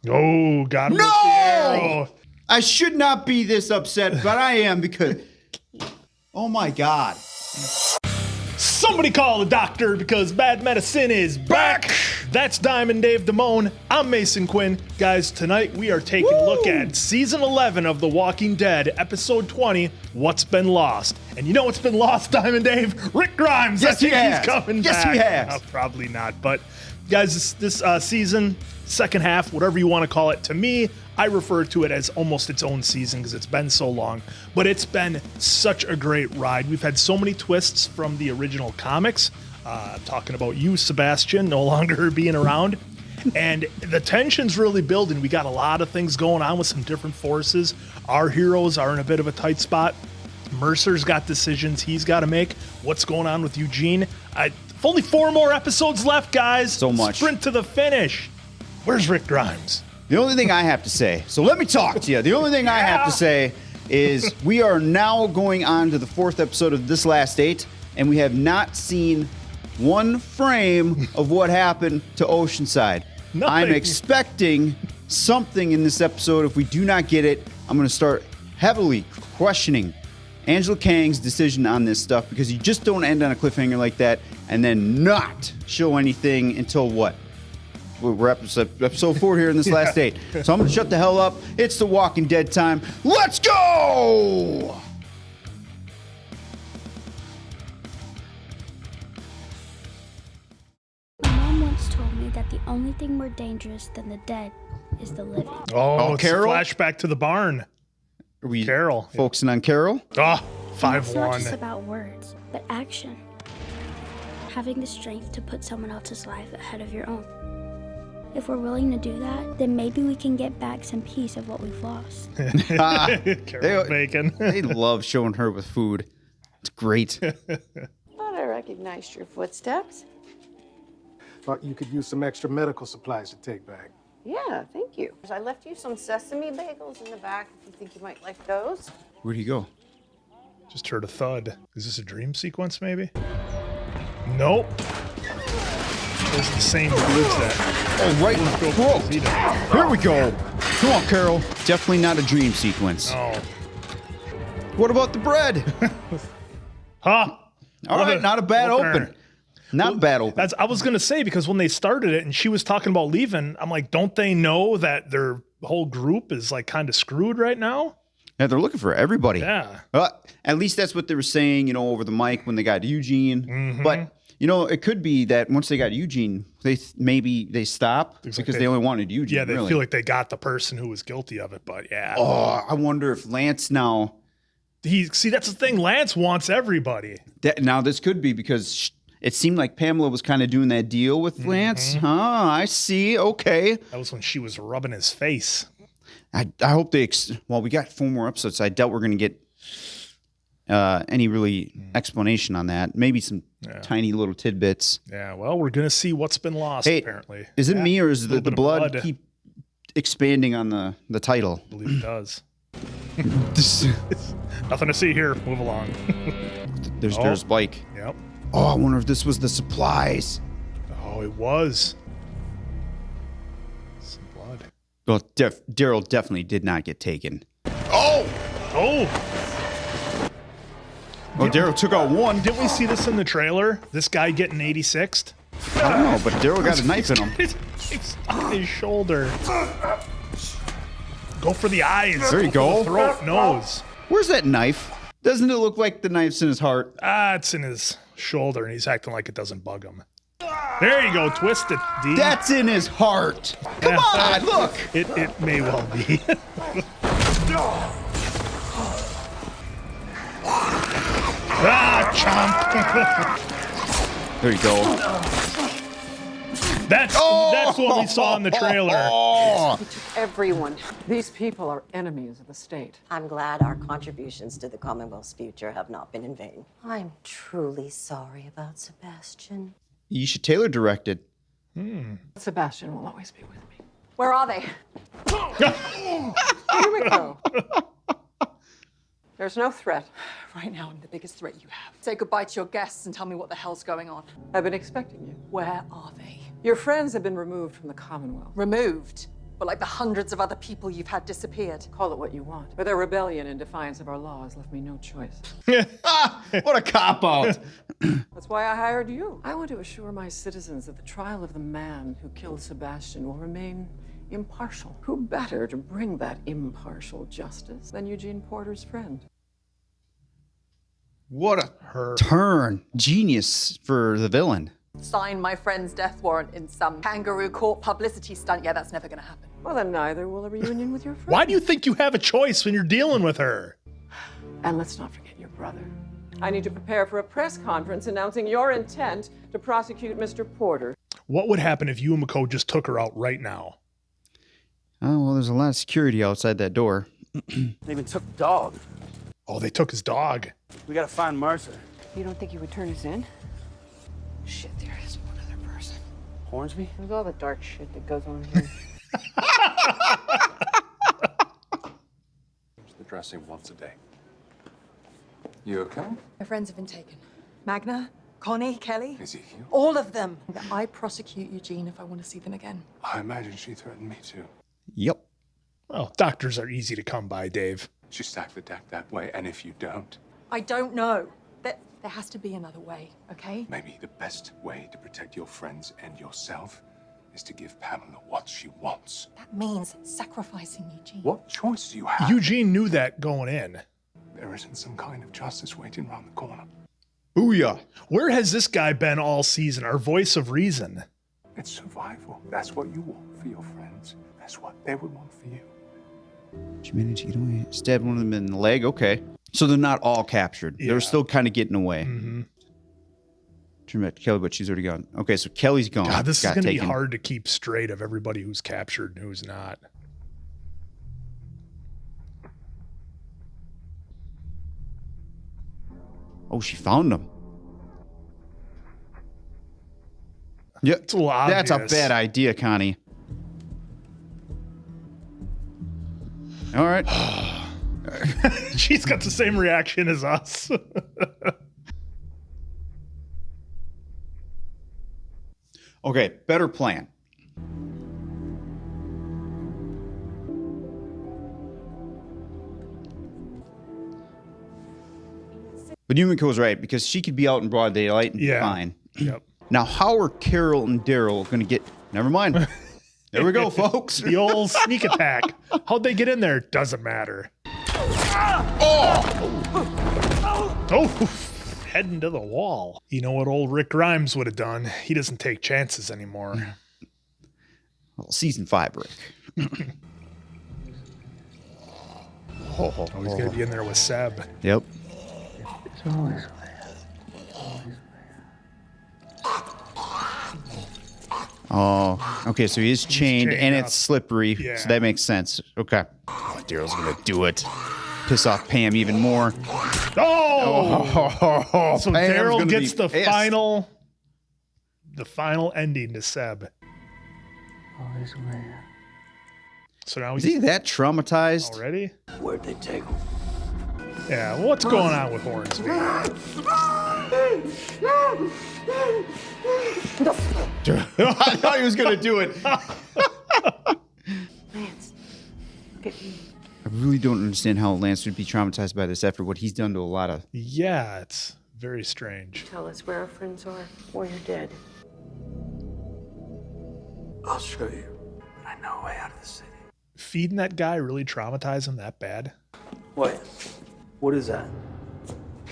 Oh, got him with the No! arrow. I should not be this upset, but I am because... Oh, my God. Somebody call the doctor because bad medicine is back. That's Diamond Dave Damone. I'm Mason Quinn. Guys, tonight we are taking a look at Season 11 of The Walking Dead, Episode 20, What's Been Lost. And you know what's been lost, Diamond Dave? Rick Grimes. Yes, he has. He's coming yes, back. he has. Probably not. But, guys, this season, second half, whatever you want to call it, to me, I refer to it as almost its own season because it's been so long, but it's been such a great ride. We've had so many twists from the original comics. Talking about you, Sebastian, no longer being around. And the tension's really building. We got a lot of things going on with some different forces. Our heroes are in a bit of a tight spot. Mercer's got decisions he's got to make. What's going on with Eugene? Only 4 more episodes left, guys. So much. Sprint to the finish. Where's Rick Grimes? The only thing I have to say, so let me talk to you. The only thing I have to say is we are now going on to the 4th episode of This Last 8, and we have not seen one frame of what happened to Oceanside. Nothing. I'm expecting something in this episode. If we do not get it, I'm going to start heavily questioning Angela Kang's decision on this stuff, because you just don't end on a cliffhanger like that and then not show anything until what? We're episode 4 here in this last 8. So I'm going to shut the hell up. It's The Walking Dead time. Let's go! My mom once told me that the only thing more dangerous than the dead is the living. Oh, it's Carol? a flashback to the barn. Are we Carol. focusing on Carol? Oh, And it's not just 5-1. about words, but action. Having the strength to put someone else's life ahead of your own. If we're willing to do that, then maybe we can get back some piece of what we've lost. Carol Bacon. They love showing her with food. It's great. Thought I recognized your footsteps. Thought you could use some extra medical supplies to take back. Yeah, thank you. I left you some sesame bagels in the back if you think you might like those. Where'd he go? Just heard a thud. Is this a dream sequence, maybe? Nope. Those are the same dudes that... Oh, right in the throat. Here we go. Come on, Carol. Definitely not a dream sequence. Oh. What about the bread? Huh. All right, not a bad open. Not a bad open. I was going to say, because when they started it and she was talking about leaving, I'm like, don't they know that their whole group is like kind of screwed right now? Yeah, they're looking for everybody. Yeah. At least that's what they were saying, over the mic when they got Eugene. Mm-hmm. But, it could be that once they got Eugene, maybe they stop because they only wanted Eugene. Yeah, they really. feel like they got the person who was guilty of it, but yeah. Oh, I wonder if Lance now... See, that's the thing. Lance wants everybody. Now, this could be because it seemed like Pamela was kind of doing that deal with Lance. Huh, I see. Okay. That was when she was rubbing his face. I hope they... we got 4 more episodes. So I doubt we're going to get any really explanation on that. Maybe some tiny little tidbits. Yeah, well, we're going to see what's been lost, apparently. Is it me or is the bit of blood keep expanding on the title? I believe it does. Nothing to see here. Move along. There's Blake. Yep. Oh, I wonder if this was the supplies. Oh, it was. Some blood. Well, Daryl definitely did not get taken. Oh! Well, Daryl took out one. Didn't we see this in the trailer? This guy getting 86th? I don't know, but Daryl got a knife in him. It's on his shoulder. Go for the eyes. There you go. For the throat, nose. Where's that knife? Doesn't it look like the knife's in his heart? It's in his shoulder, and he's acting like it doesn't bug him. There you go. Twist it, D. That's in his heart. Come on, look. It may well be. Chomp. There you go. That's what we saw in the trailer. Everyone. These people are enemies of the state. I'm glad our contributions to the Commonwealth's future have not been in vain. I'm truly sorry about Sebastian. You should Taylor direct it. Sebastian will always be with me. Where are they? Here we go. There's no threat. Right now, I'm the biggest threat you have. Say goodbye to your guests and tell me what the hell's going on. I've been expecting you. Where are they? Your friends have been removed from the Commonwealth. Removed? But like the hundreds of other people you've had disappeared. Call it what you want. But their rebellion in defiance of our laws left me no choice. What a cop-out. That's why I hired you. I want to assure my citizens that the trial of the man who killed Sebastian will remain impartial. Who better to bring that impartial justice than Eugene Porter's friend? What a turn. Genius for the villain. Sign my friend's death warrant in some kangaroo court publicity stunt. Yeah, that's never gonna happen. Well, then neither will a reunion with your friend. Why do you think you have a choice when you're dealing with her? And let's not forget your brother. I need to prepare for a press conference announcing your intent to prosecute Mr. Porter. What would happen if you and McCall just took her out right now? Oh, well, there's a lot of security outside that door. They even took the dog. Oh, they took his dog. We gotta find Mercer. You don't think he would turn us in? Shit, there is one other person. Hornsby? With all the dark shit that goes on here. The dressing once a day. You okay? My friends have been taken. Magna, Connie, Kelly. Ezekiel? All of them. I prosecute Eugene if I want to see them again. I imagine she threatened me too. Yep. Well, doctors are easy to come by, Dave. She stacked the deck that way, and if you don't, I don't know. There has to be another way, okay? maybe the best way to protect your friends and yourself is to give Pamela what she wants. That means sacrificing Eugene. What choice do you have? Eugene knew that going in. There isn't some kind of justice waiting around the corner. Booyah. Where has this guy been all season? Our voice of reason. It's survival. That's what you want for your friends. That's what they would want for you. She managed to get away. Stabbed one of them in the leg. Okay. So they're not all captured. Yeah. They're still kind of getting away. Mm-hmm. Turn back to Kelly, but she's already gone. Okay, so Kelly's gone. God, this is Got going to be taken. hard to keep straight of everybody who's captured and who's not. Oh, she found him. Yeah, It's a little obvious. that's a bad idea, Connie. All right. She's got the same reaction as us. Okay, better plan. But Yumiko's right, because she could be out in broad daylight and be Yeah. fine. Yep. Now, how are Carol and Daryl going to get... Never mind. There we go, folks. The old sneak attack. How'd they get in there? Doesn't matter. Oh, heading to the wall. You know what old Rick Grimes would have done? He doesn't take chances anymore. Well, season 5, Rick. Oh, he's going to be in there with Seb. Yep. Oh, okay, so he is chained chained and up. it's slippery, Yeah. so that makes sense. Okay. Oh, Daryl's going to do it. Piss off Pam even more. Oh! So Pam's Daryl gonna gets be the pissed. final ending to Seb. So now Is he's he that traumatized? already? Where'd they take him? Yeah, what's going on with Hornsby? I thought he was going to do it. Lance, look at me. I really don't understand how Lance would be traumatized by this after what he's done to a lot of... Yeah, it's very strange. Tell us where our friends are, or you're dead. I'll show you. But I know a way out of the city. Feeding that guy really traumatized him that bad? Wait, what is that?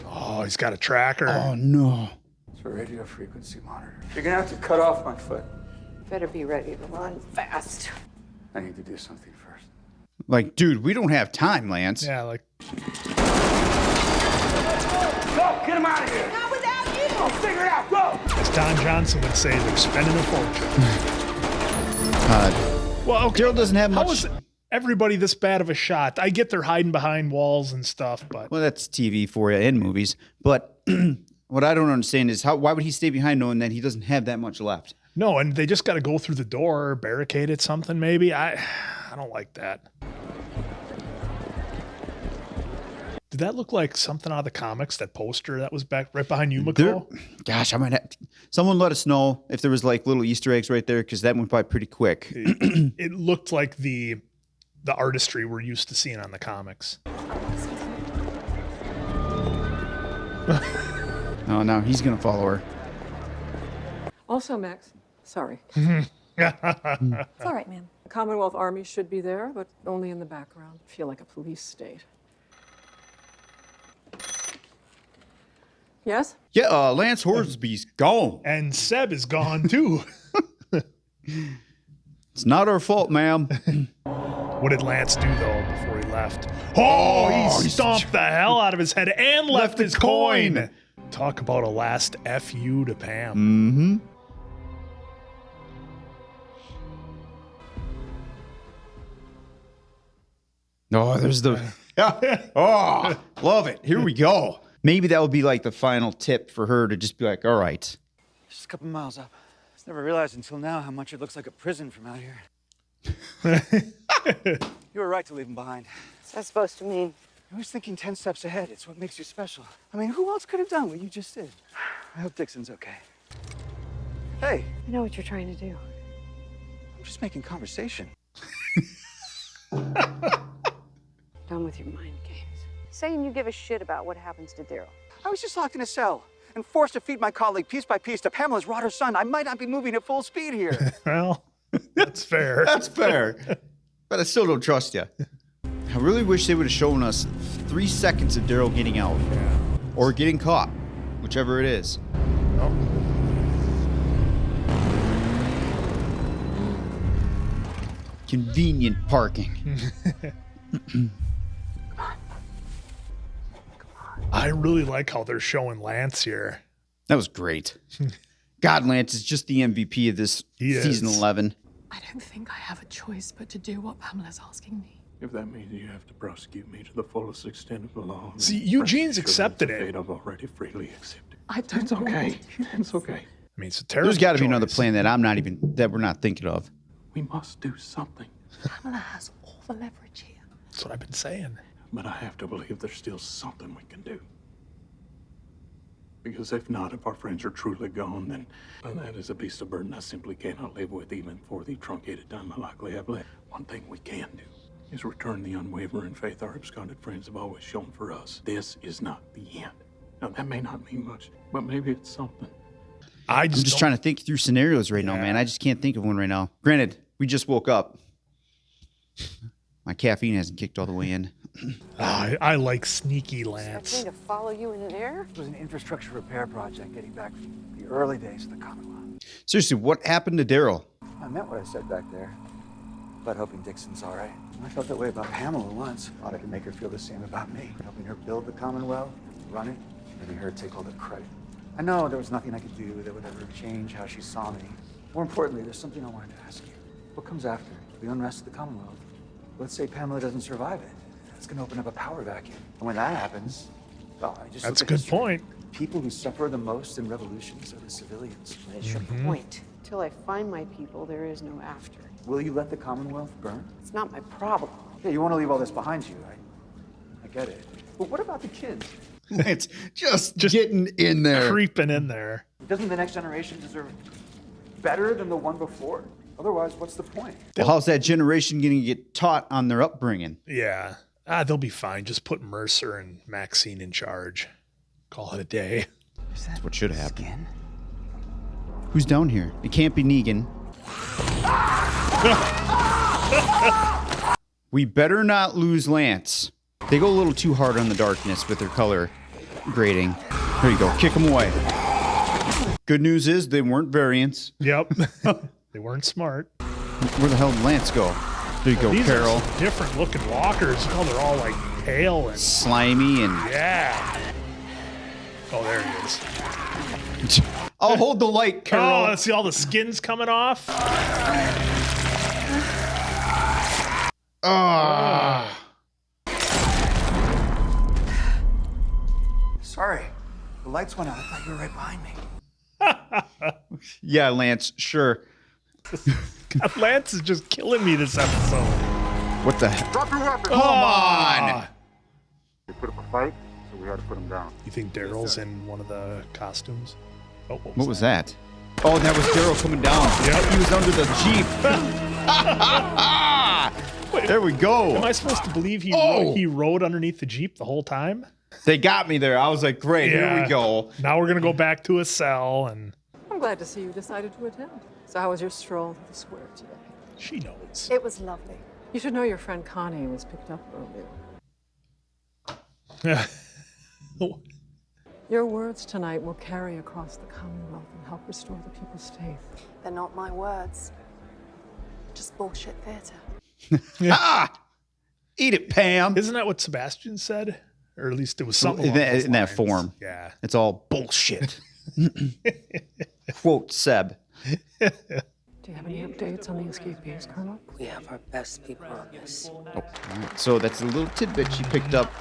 Oh, he's got a tracker. Oh, no. It's a radio frequency monitor. You're gonna have to cut off my foot. Better be ready to run fast. I need to do something first. Like, dude, we don't have time, Lance. Yeah, like, Go! Get him out of here! Not without you! I'll figure it out! Go! as Don Johnson would say, they're spending a fortune. Well, okay. Daryl doesn't have How much... is everybody this bad of a shot? I get they're hiding behind walls and stuff, but Well, that's TV for you and movies. But what I don't understand is why would he stay behind knowing that he doesn't have that much left? no, and they just got to go through the door, barricade it, something maybe. I don't like that. Did that look like something out of the comics? That poster that was back right behind you, McCall? Gosh, I might have. Someone let us know if there was like little Easter eggs right there, because that went by pretty quick. It looked like the artistry we're used to seeing on the comics. Oh, no, he's gonna follow her. Also, Max, sorry. It's all right, ma'am. The Commonwealth Army should be there, but only in the background. I feel like a police state. Yes? Yeah, Lance Hornsby's gone. And Seb is gone too. It's not our fault, ma'am. What did Lance do though before he left? Oh, he stomped the hell out of his head and left his coin. Talk about a last FU to Pam. Mm-hmm. Oh, there's the... Oh, love it. Here we go. Maybe that would be like the final tip for her to just be like, all right. Just a couple miles up. I never realized until now how much it looks like a prison from out here. You were right to leave him behind. What's that supposed to mean? I was thinking 10 steps ahead. It's what makes you special. I mean, who else could have done what you just did? I hope Dixon's okay. Hey. I know what you're trying to do. I'm just making conversation. Done with your mind games. Saying you give a shit about what happens to Daryl. I was just locked in a cell and forced to feed my colleague piece by piece to Pamela's rotted son. I might not be moving at full speed here. Well, that's fair. That's fair. But I still don't trust you. I really wish they would have shown us 3 seconds of Daryl getting out. Yeah. Or getting caught. Whichever it is. Oh. Convenient parking. I really like how they're showing Lance here. That was great. God, Lance is just the MVP of this season 11. I don't think I have a choice but to do what Pamela's asking me. If that means you have to prosecute me to the fullest extent of the law. See, Eugene's accepted it. Fate I've already freely accepted. I don't It's okay. It's okay. I mean, it's a terrible There's got to be choice. another plan that we're not thinking of. We must do something. Pamela has all the leverage here. That's what I've been saying. But I have to believe there's still something we can do. Because if not, if our friends are truly gone, then that is a beast of burden I simply cannot live with, even for the truncated time I likely have left. One thing we can do is return the unwavering faith our absconded friends have always shown for us. This is not the end. Now, that may not mean much, but maybe it's something. I'm just trying to think through scenarios right now, man. I just can't think of one right now. Granted, we just woke up. My caffeine hasn't kicked all the way in. I like sneaky Lance. Expecting to follow you in there? It was an infrastructure repair project getting back from the early days of the Commonwealth. Seriously, what happened to Daryl? I meant what I said back there, but hoping Dixon's all right. I felt that way about Pamela once. Thought I could make her feel the same about me. Helping her build the Commonwealth, run it, letting her take all the credit. I know there was nothing I could do that would ever change how she saw me. More importantly, there's something I wanted to ask you. What comes after? The unrest of the Commonwealth. Let's say Pamela doesn't survive it. It's going to open up a power vacuum. And when that happens, well, I just That's a look at good history. point. People who suffer the most in revolutions are the civilians. What is your point? Till I find my people, there is no after. Will you let the Commonwealth burn? It's not my problem. Yeah, you want to leave all this behind you, right? I get it. But what about the kids? It's just getting in there. Creeping in there. Doesn't the next generation deserve better than the one before? Otherwise, what's the point? Well, how's that generation going to get taught on their upbringing? Yeah. They'll be fine. Just put Mercer and Maxine in charge. Call it a day. That's what should happen. Who's down here? It can't be Negan. We better not lose Lance. They go a little too hard on the darkness with their color grading. There you go. Kick them away. Good news is they weren't variants. Yep. They weren't smart. Where the hell did Lance go? There you go, These Carol. are some different looking walkers. Oh, they're all like pale and slimy and yeah. Oh, there he is. I'll hold the light, Carol. Oh, see all the skins coming off. Sorry. The lights went out. I thought you were right behind me. Yeah, Lance, sure. God, Lance is just killing me this episode. What the heck? Drop your weapon. Come on. put up a fight, so we had to put him down. You think Daryl's in one of the costumes? Oh, What was that? Oh, that was Daryl coming down. Yep. He was under the Jeep. Wait, there we go. Am I supposed to believe he rode underneath the Jeep the whole time? They got me there. I was like, great, here we go. Now we're going to go back to a cell and... I'm glad to see you decided to attend. So how was your stroll to the square today? She knows. It was lovely. You should know your friend Connie was picked up earlier. Your words tonight will carry across the Commonwealth and help restore the people's faith. They're not my words. Just bullshit theater. Eat it, Pam. Isn't that what Sebastian said? Or at least it was something in that form. Yeah. It's all bullshit. Quote Seb. Do you have any updates on the escapees, Colonel? We have our best people on this. Oh, all right. So that's a little tidbit she picked up.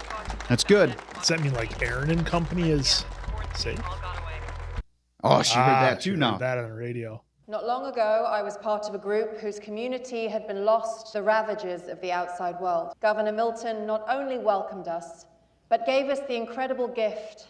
That's good. Does that mean like Aaron and company is safe? Oh, she heard that too she now. Heard that on the radio. Not long ago, I was part of a group whose community had been lost to the ravages of the outside world. Governor Milton not only welcomed us, but gave us the incredible gift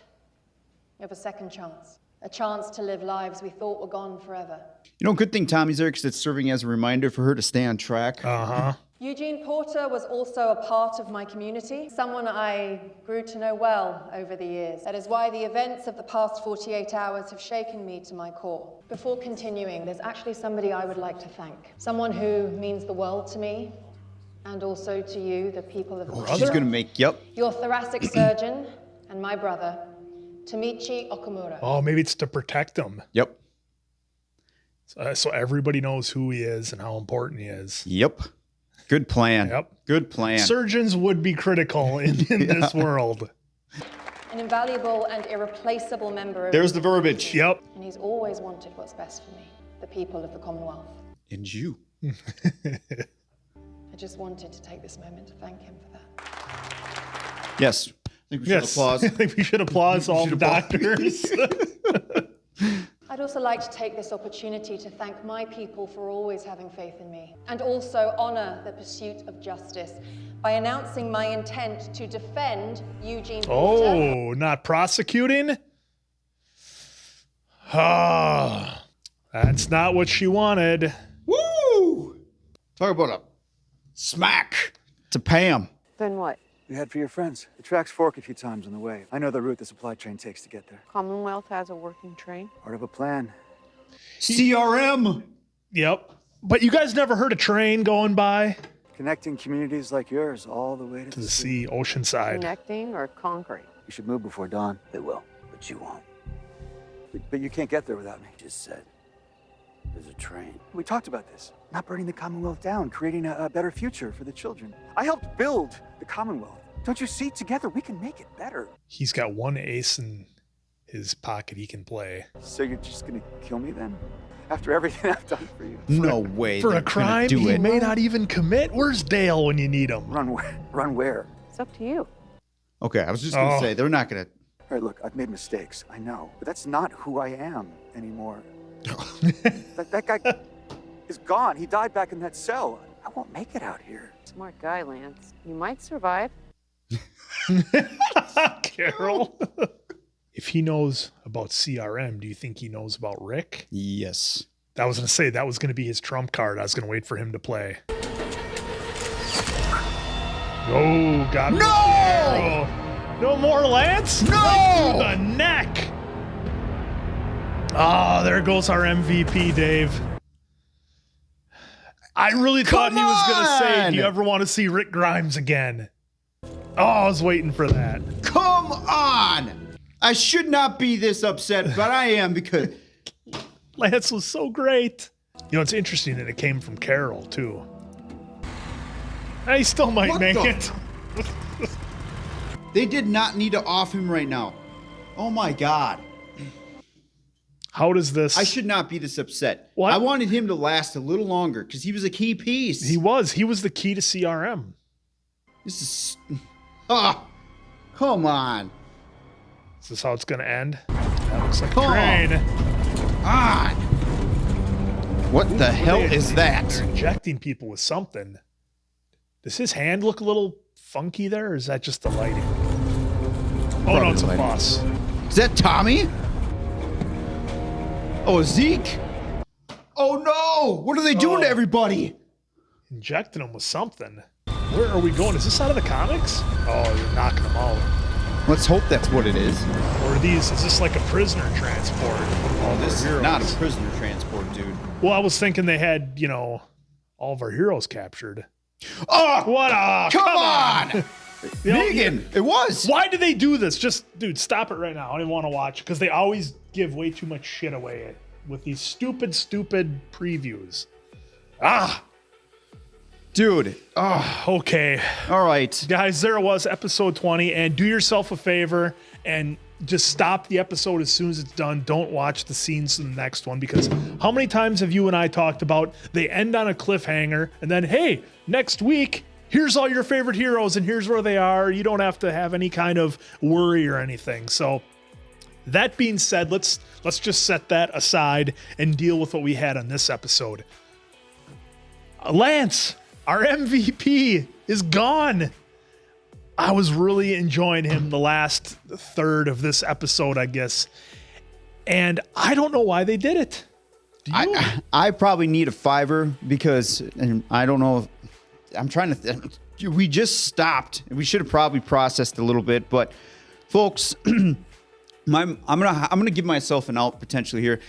of a second chance. A chance to live lives we thought were gone forever. You know, good thing Tommy's there because it's serving as a reminder for her to stay on track. Uh-huh. Eugene Porter was also a part of my community, someone I grew to know well over the years. That is why the events of the past 48 hours have shaken me to my core. Before continuing, there's actually somebody I would like to thank. Someone who means the world to me, and also to you, the people of the world. She's going to make, yep. Your thoracic surgeon and my brother, Tomichi Okamura. Oh, maybe it's to protect him. Yep. So everybody knows who he is and how important he is. Yep. Good plan. Yep. Good plan. Surgeons would be critical in this world. An invaluable and irreplaceable member of... There's the verbiage. Yep. And he's always wanted what's best for me, the people of the Commonwealth. And you. I just wanted to take this moment to thank him for that. Yes. I think we should applause. I think we should applause all the doctors. I'd also like to take this opportunity to thank my people for always having faith in me, and also honor the pursuit of justice by announcing my intent to defend Eugene Porter. Oh, not prosecuting? Ah, that's not what she wanted. Woo! Talk about a smack to Pam. Then what? We head for your friends. The tracks fork a few times on the way. I know the route the supply train takes to get there. Commonwealth has a working train. Part of a plan. CRM. Yep. But you guys never heard a train going by? Connecting communities like yours all the way To the sea, Oceanside. Connecting or conquering? You should move before dawn. They will, but you won't. But you can't get there without me. Just said there's a train. We talked about this. Not burning the Commonwealth down, creating a better future for the children. I helped build the Commonwealth. Don't you see? Together we can make it better. He's got one ace in his pocket he can play. So you're just gonna kill me then? After everything I've done for you? No way. For they're a crime gonna do he it. may not even commit? Where's Dale when you need him? Run where? Run where? It's up to you. Okay, I was just going to say, they're not going to. All right, look, I've made mistakes. I know. But that's not who I am anymore. that guy is gone. He died back in that cell. I won't make it out here. Smart guy, Lance. You might survive. Carol. If he knows about CRM, do you think he knows about Rick? Yes. I was going to say that was going to be his trump card. I was going to wait for him to play. Oh, got him. No! No more Lance? No! Right through the neck. Oh, there goes our MVP, Dave. I really thought he was going to say, do you ever want to see Rick Grimes again? Oh, I was waiting for that. Come on! I should not be this upset, but I am because... Lance was so great. You know, it's interesting that it came from Carol, too. He still might make it. They did not need to off him right now. Oh, my God. How does this... I should not be this upset. What? I wanted him to last a little longer because he was a key piece. He was. He was the key to CRM. This is... Ah, come on. Is this how it's going to end? That looks like a Come train. on. What the hell is that? They're injecting people with something. Does his hand look a little funky there, or is that just the lighting? Oh, no, it's a bus. Is that Tommy? Oh, Zeke? Oh, no. What are they doing to everybody? Injecting him with something. Where are we going? Is this out of the comics? Oh, you're knocking them out. Let's hope that's what it is. Or is this like a prisoner transport? Oh, this is not a prisoner transport, dude. Well, I was thinking they had, all of our heroes captured. Oh, what? Come on. Negan, it was. Why do they do this? Dude, stop it right now. I don't even want to watch because they always give way too much shit away with these stupid previews. Dude. Okay. All right. Guys, there it was, episode 20. And do yourself a favor and just stop the episode as soon as it's done. Don't watch the scenes in the next one because how many times have you and I talked about they end on a cliffhanger and then, hey, next week, here's all your favorite heroes and here's where they are. You don't have to have any kind of worry or anything. So that being said, let's just set that aside and deal with what we had on this episode. Lance, our MVP, is gone. I was really enjoying him the last third of this episode, I guess. And I don't know why they did it. Do you? I probably need a $5 because I don't know. I'm trying to we just stopped. We should have probably processed a little bit, but folks, I'm gonna give myself an out potentially here.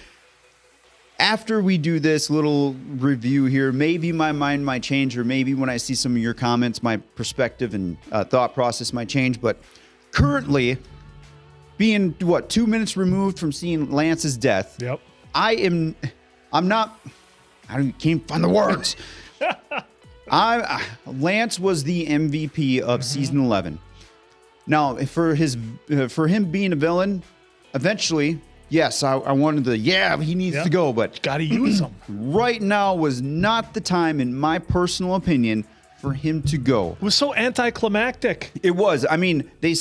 After we do this little review here, maybe my mind might change, or maybe when I see some of your comments, my perspective and thought process might change. But currently, being 2 minutes removed from seeing Lance's death, yep, I'm not. I can't find the words. Lance was the MVP of season 11. Now, for him being a villain, eventually. Yes, I wanted he needs to go, but got to use him. Right now was not the time, in my personal opinion, for him to go. It was so anticlimactic. It was. I mean, they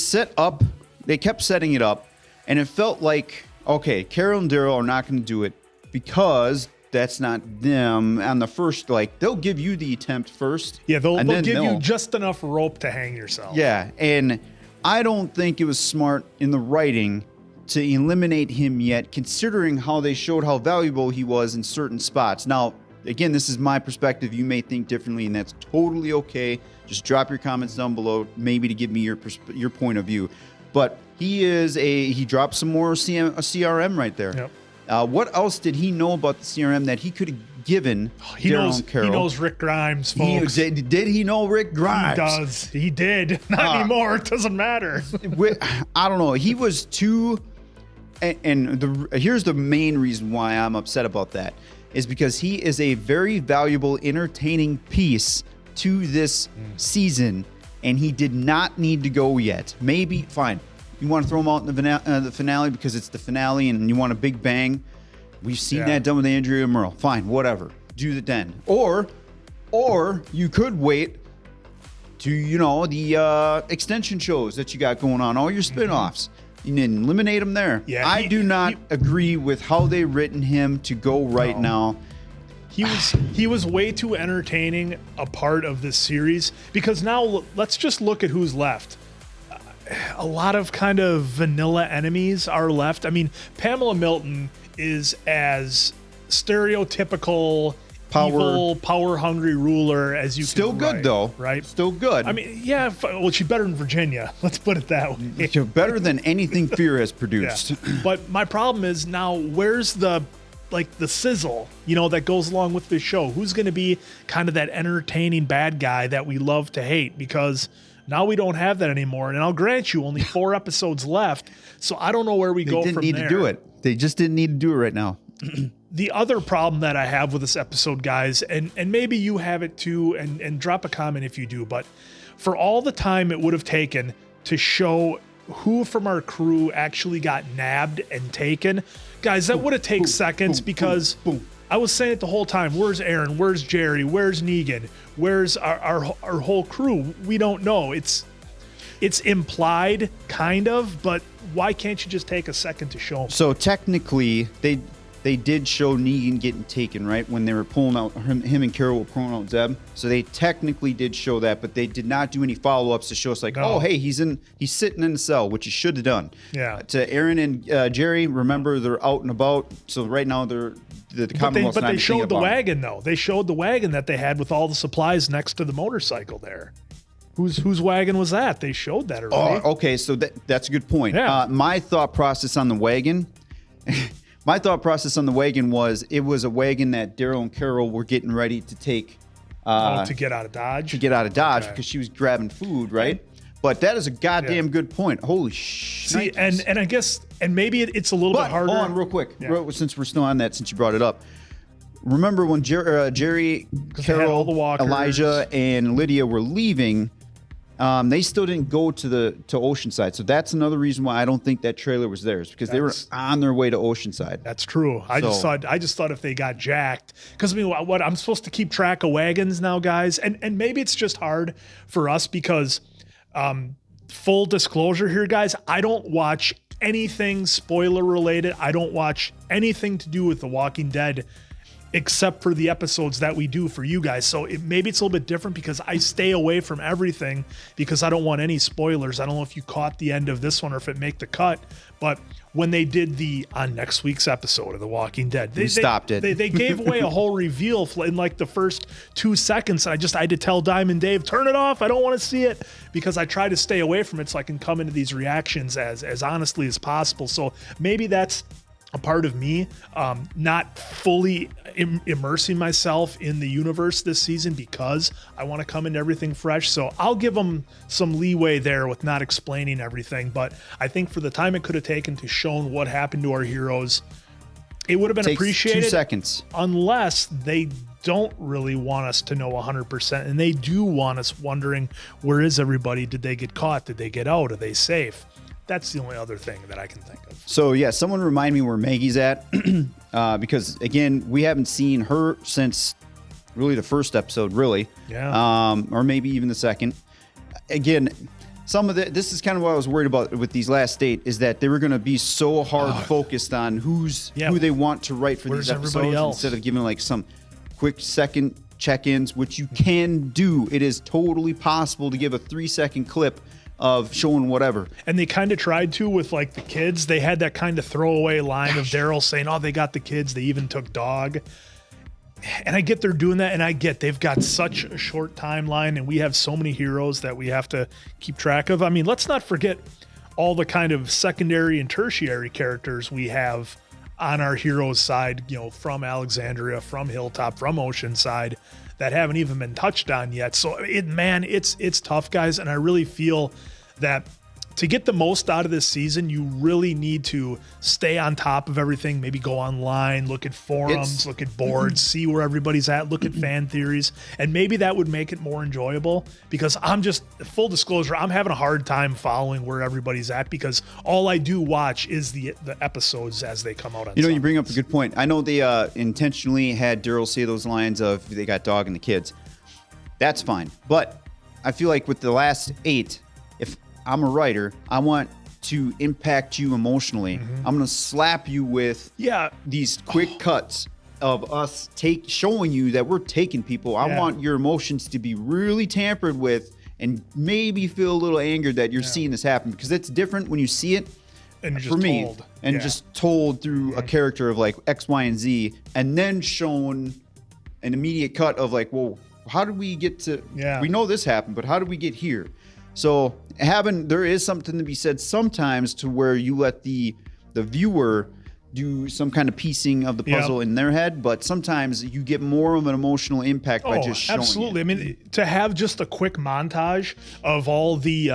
kept setting it up, and it felt like, okay, Carol and Daryl are not going to do it because that's not them on the first, they'll give you the attempt first. Yeah, they'll give you just enough rope to hang yourself. Yeah, and I don't think it was smart in the writing to eliminate him yet, considering how they showed how valuable he was in certain spots. Now, again, this is my perspective. You may think differently, and that's totally okay. Just drop your comments down below, maybe to give me your point of view. But he dropped some more CRM right there. Yep. What else did he know about the CRM that he could have given Daryl and Carol? He knows Rick Grimes, folks. Did he know Rick Grimes? He does. He did. Not anymore. It doesn't matter. I don't know. He was too... And here's the main reason why I'm upset about that is because he is a very valuable, entertaining piece to this season, and he did not need to go yet. Maybe, fine. You want to throw him out in the finale because it's the finale and you want a big bang. We've seen that done with Andrea Merle. Fine, whatever. Do it then. Or you could wait to, the extension shows that you got going on, all your spinoffs. And then eliminate him there. Yeah, I do not agree with how they written him to go now. He was way too entertaining a part of this series because now let's just look at who's left. A lot of kind of vanilla enemies are left. I mean, Pamela Milton is as stereotypical evil, power-hungry ruler as you still can good write, though, right? Still good. I mean, yeah. Well, she's better than Virginia. Let's put it that way. She's better than anything Fear has produced. Yeah. But my problem is now, where's the sizzle, that goes along with this show? Who's going to be kind of that entertaining bad guy that we love to hate? Because now we don't have that anymore. And I'll grant you, only 4 episodes left, so I don't know where we go from there. They didn't need to do it. They just didn't need to do it right now. The other problem that I have with this episode, guys, and maybe you have it too, and drop a comment if you do, but for all the time it would have taken to show who from our crew actually got nabbed and taken, guys, that would have taken seconds because I was saying it the whole time. Where's Aaron? Where's Jerry? Where's Negan? Where's our whole crew? We don't know. It's implied, kind of, but why can't you just take a second to show them? So technically, they did show Negan getting taken, right? When they were pulling out, him and Carol were pulling out Zeb. So they technically did show that, but they did not do any follow-ups to show us like, oh, hey, he's sitting in the cell, which he should have done. Yeah. To Aaron and Jerry, remember, they're out and about. So right now the Commonwealth's But they showed the wagon, though. They showed the wagon that they had with all the supplies next to the motorcycle there. Whose wagon was that? They showed that already. Oh, okay. So that's a good point. Yeah. My thought process on the wagon... My thought process on the wagon was it was a wagon that Daryl and Carol were getting ready to take to get out of Dodge. Okay. Because she was grabbing food, right? But that is a goddamn good point. Holy shit! See, and I guess maybe it's a little bit harder. Hold on, real quick, since we're still on that, since you brought it up. Remember when Jerry, Carol, Elijah, and Lydia were leaving? They still didn't go to Oceanside, so that's another reason why I don't think that trailer was theirs, because they were on their way to Oceanside. That's true. I just thought if they got jacked, because I mean, what I'm supposed to keep track of wagons now, guys, and maybe it's just hard for us because, full disclosure here, guys, I don't watch anything spoiler related. I don't watch anything to do with The Walking Dead, except for the episodes that we do for you guys. So maybe it's a little bit different because I stay away from everything because I don't want any spoilers. I don't know if you caught the end of this one or if it made the cut, but when they did on next week's episode of The Walking Dead, they stopped it. They gave away a whole reveal in like the first 2 seconds. And I had to tell Diamond Dave, turn it off. I don't want to see it, because I try to stay away from it so I can come into these reactions as honestly as possible. So maybe that's a part of me not fully immersing myself in the universe this season because I want to come into everything fresh. So I'll give them some leeway there with not explaining everything. But I think for the time it could have taken to show what happened to our heroes, it would have been appreciated. 2 seconds. Unless they don't really want us to know 100%. And they do want us wondering, where is everybody? Did they get caught? Did they get out? Are they safe? That's the only other thing that I can think of. So, yeah, someone remind me where Maggie's at. Because, again, we haven't seen her since really the first episode, really. Yeah. Or maybe even the second. Again, this is kind of what I was worried about with these last 8, is that they were going to be so hard focused on who they want to write for these episodes instead of giving like some quick second check-ins, which you can do. It is totally possible to give a 3-second clip of showing whatever. And they kind of tried to with like the kids. They had that kind of throwaway line of Daryl saying, oh, they got the kids. They even took Dog. And I get they're doing that. And I get they've got such a short timeline and we have so many heroes that we have to keep track of. I mean, let's not forget all the kind of secondary and tertiary characters we have on our heroes side, from Alexandria, from Hilltop, from Oceanside, that haven't even been touched on yet. So it's tough, guys. And I really feel that to get the most out of this season, you really need to stay on top of everything. Maybe go online, look at forums, look at boards, see where everybody's at, look at fan theories. And maybe that would make it more enjoyable, because I'm just, full disclosure, I'm having a hard time following where everybody's at because all I do watch is the episodes as they come out on You bring up a good point. I know they intentionally had Daryl say those lines of they got Dog and the kids. That's fine. But I feel like with the last 8, if I'm a writer, I want to impact you emotionally. I'm going to slap you with these quick cuts of us showing you that we're taking people. I want your emotions to be really tampered with and maybe feel a little angered that you're seeing this happen, because it's different when you see it and for me told. And just told through a character of like X, Y, and Z, and then shown an immediate cut of like, well, how did we get to, we know this happened, but how did we get here? So there is something to be said sometimes to where you let the viewer do some kind of piecing of the puzzle in their head, but sometimes you get more of an emotional impact by just showing absolutely. it. I mean, to have just a quick montage of all the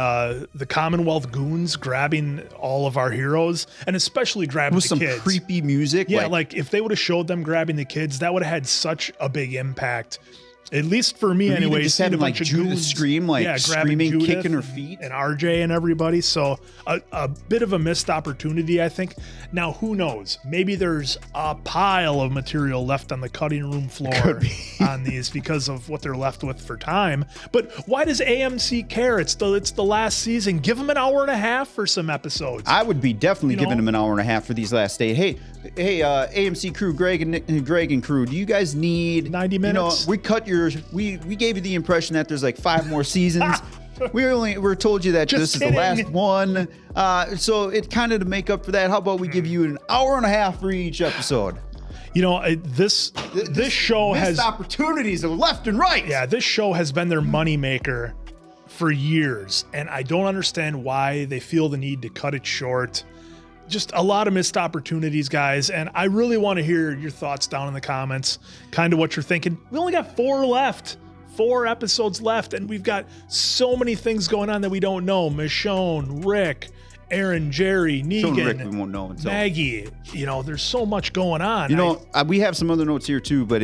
Commonwealth goons grabbing all of our heroes, and especially grabbing with the some kids. Creepy music. Yeah, like if they would have showed them grabbing the kids, that would have had such a big impact At least for me, Or even anyway. just Seeing a having, like, bunch of Judith goons, scream, like, grabbing screaming, Judith kicking her feet. and RJ and everybody. So a bit of a missed opportunity, I think. Now, who knows? Maybe there's a pile of material left on the cutting room floor on these because of what they're left with for time. But why does AMC care? It's the last season. Give them an hour and a half for some episodes. I would be definitely giving them an hour and a half for these last 8. Hey, AMC crew, Greg and crew, do you guys need 90 minutes? We gave you the impression that there's like 5 more seasons. We're told you that this is the last one. So it kind of to make up for that, how about we give you an hour and a half for each episode? This show has opportunities of left and right. Yeah, this show has been their moneymaker for years, and I don't understand why they feel the need to cut it short. Just a lot of missed opportunities, guys, and I really want to hear your thoughts down in the comments, kind of what you're thinking. We only got 4 left. 4 episodes left, and we've got so many things going on that we don't know. Michonne, Rick, Aaron, Jerry, Negan, Rick, we won't know until Maggie. There's so much going on. We have some other notes here too, but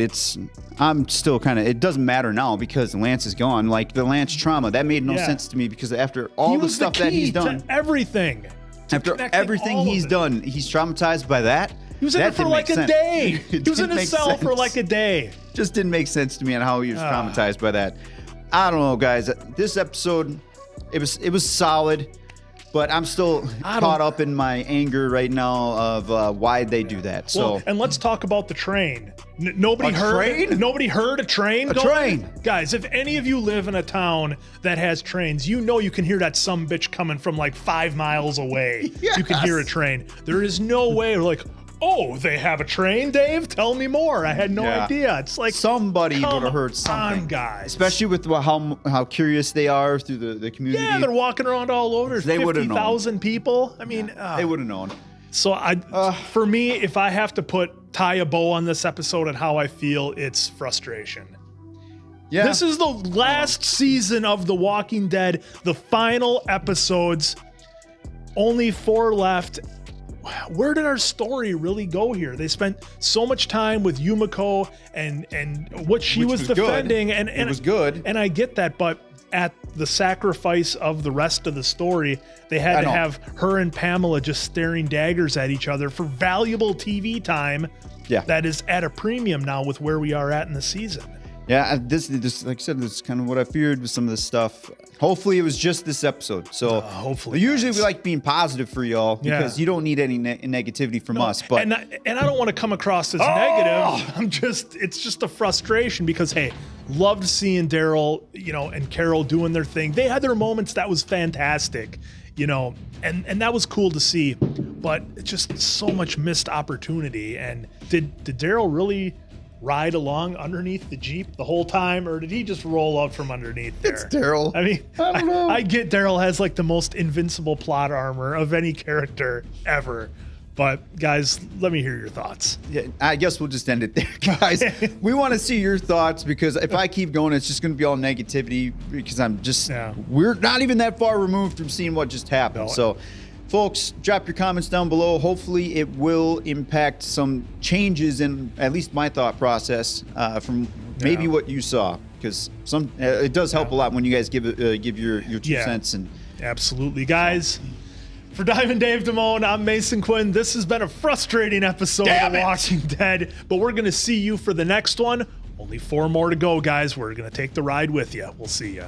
I'm still kind of, it doesn't matter now because Lance is gone. Like the Lance trauma, that made no sense to me because after all the stuff that he's done, everything. After everything he's done, he's traumatized by that. He was in there for like a day. He was in his cell for like a day. Just didn't make sense to me on how he was traumatized by that. I don't know, guys. This episode, it was solid, but I'm still caught up in my anger right now of why they do that. So, and let's talk about the train. Nobody heard a train going? Guys, if any of you live in a town that has trains, you can hear that some bitch coming from like 5 miles away. Yes. You can hear a train. There is no way like, oh, they have a train, Dave? Tell me more. I had no idea. It's like somebody would have heard something, guys. Especially with how curious they are through the community. Yeah, they're walking around all over. They 50,000 people. I mean, they would have known. So for me, if I have to tie a bow on this episode and how I feel, it's frustration. Yeah. This is the last season of The Walking Dead, the final episodes. Only 4 left. Where did our story really go here? They spent so much time with Yumiko and what she was defending, and it was good. And I get that, but at the sacrifice of the rest of the story, they had to have her and Pamela just staring daggers at each other for valuable TV time. Yeah, that is at a premium now with where we are at in the season. Yeah, this like I said, this is kind of what I feared with some of this stuff. Hopefully, it was just this episode. So hopefully, usually we like being positive for y'all because you don't need any negativity from us. But and I don't want to come across as negative. It's just a frustration because hey, loved seeing Daryl, and Carol doing their thing. They had their moments that was fantastic, and that was cool to see. But just so much missed opportunity. And did Daryl really ride along underneath the Jeep the whole time, or did he just roll out from underneath there? It's Daryl. I mean, I don't know. I get Daryl has like the most invincible plot armor of any character ever. But guys, let me hear your thoughts. Yeah, I guess we'll just end it there, guys. We want to see your thoughts because if I keep going, it's just going to be all negativity because we're not even that far removed from seeing what just happened. So folks, drop your comments down below. Hopefully it will impact some changes in at least my thought process from maybe what you saw, because it does help a lot when you guys give your 2 cents. And absolutely, guys. For Diamond Dave Damone, I'm Mason Quinn. This has been a frustrating episode of The Walking Dead, but we're going to see you for the next one. Only 4 more to go, guys. We're going to take the ride with you. We'll see you.